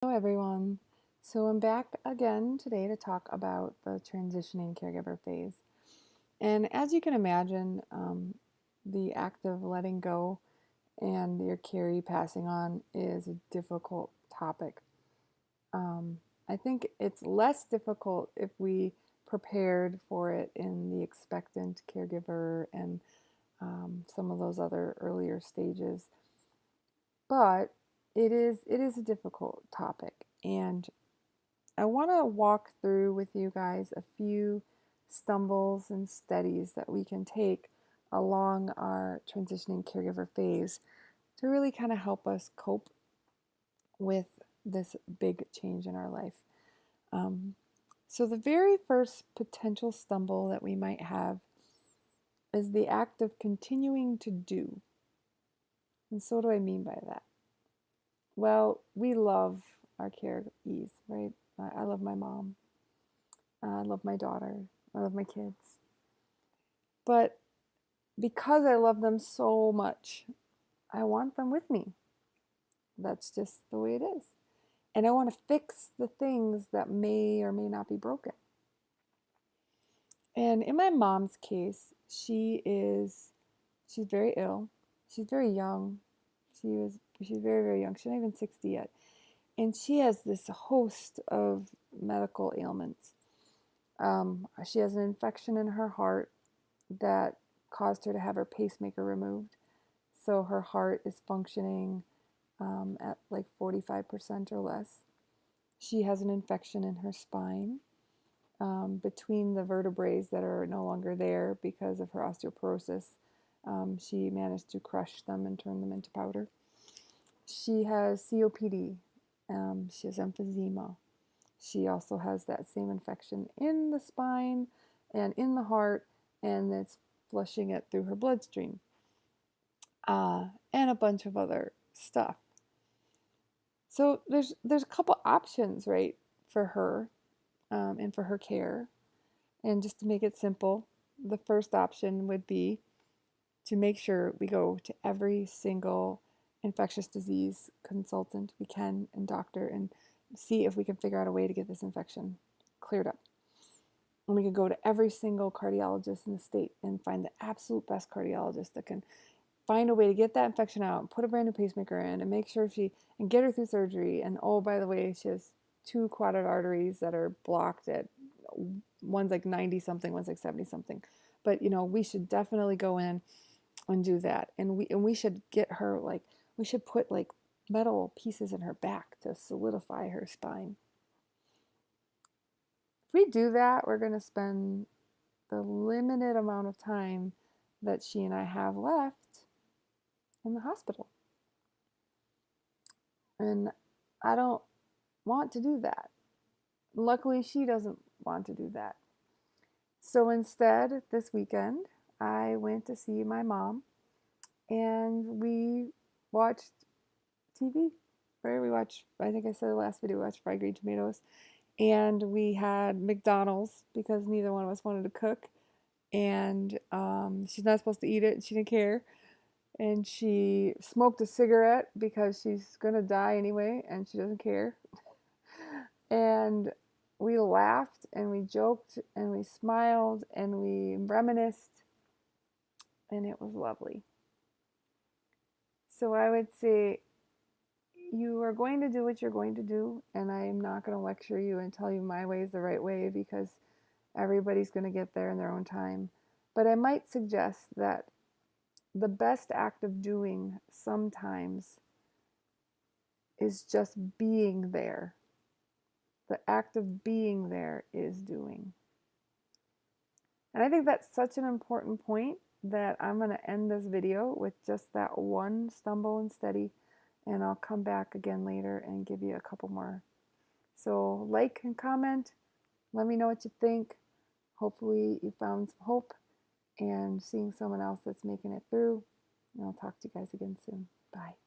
Hello everyone. So I'm back again today to talk about the transitioning caregiver phase. And as you can imagine, the act of letting go and your carry passing on is a difficult topic. I think it's less difficult if we prepared for it in the expectant caregiver and some of those other earlier stages. But it is a difficult topic, and I want to walk through with you guys a few stumbles and steadies that we can take along our transitioning caregiver phase to really kind of help us cope with this big change in our life. Um, so, the very first potential stumble that we might have is the act of continuing to do. And so, what do I mean by that? Well, we love our carees, right? I love my mom. I love my daughter. I love my kids. But because I love them so much, I want them with me. That's just the way it is. And I want to fix the things that may or may not be broken. And in my mom's case, she's very ill. She's very young. She's very, very young. She's not even 60 yet. And she has this host of medical ailments. She has an infection in her heart that caused her to have her pacemaker removed. So her heart is functioning at like 45% or less. She has an infection in her spine between the vertebrae that are no longer there because of her osteoporosis. She managed to crush them and turn them into powder. She has COPD. She has emphysema. She also has that same infection in the spine and in the heart, and it's flushing it through her bloodstream, and a bunch of other stuff. So there's a couple options, right, for her and for her care. And just to make it simple, the first option would be to make sure we go to every single infectious disease consultant we can and doctor and see if we can figure out a way to get this infection cleared up. And we can go to every single cardiologist in the state and find the absolute best cardiologist that can find a way to get that infection out and put a brand new pacemaker in and make sure and get her through surgery. And oh, by the way, she has two carotid arteries that are blocked at, one's like 90 something, one's like 70 something. But we should definitely go in and do that. And we should get her, like, we should put like metal pieces in her back to solidify her spine. If we do that, we're going to spend the limited amount of time that she and I have left in the hospital. And I don't want to do that. Luckily, she doesn't want to do that. So instead, this weekend, I went to see my mom and we watched TV. Right? We watched, I think I said the last video, we watched Fried Green Tomatoes. And we had McDonald's because neither one of us wanted to cook. And she's not supposed to eat it. She didn't care. And she smoked a cigarette because she's going to die anyway and she doesn't care. And we laughed and we joked and we smiled and we reminisced, and it was lovely. So I would say you are going to do what you're going to do, and I am not going to lecture you and tell you my way is the right way because everybody's going to get there in their own time. But I might suggest that the best act of doing sometimes is just being there. The act of being there is doing. And I think that's such an important point that I'm going to end this video with just that one stumble and steady, and I'll come back again later and give you a couple more. So like and comment, let me know what you think. Hopefully you found some hope and seeing someone else that's making it through. And I'll talk to you guys again soon. Bye.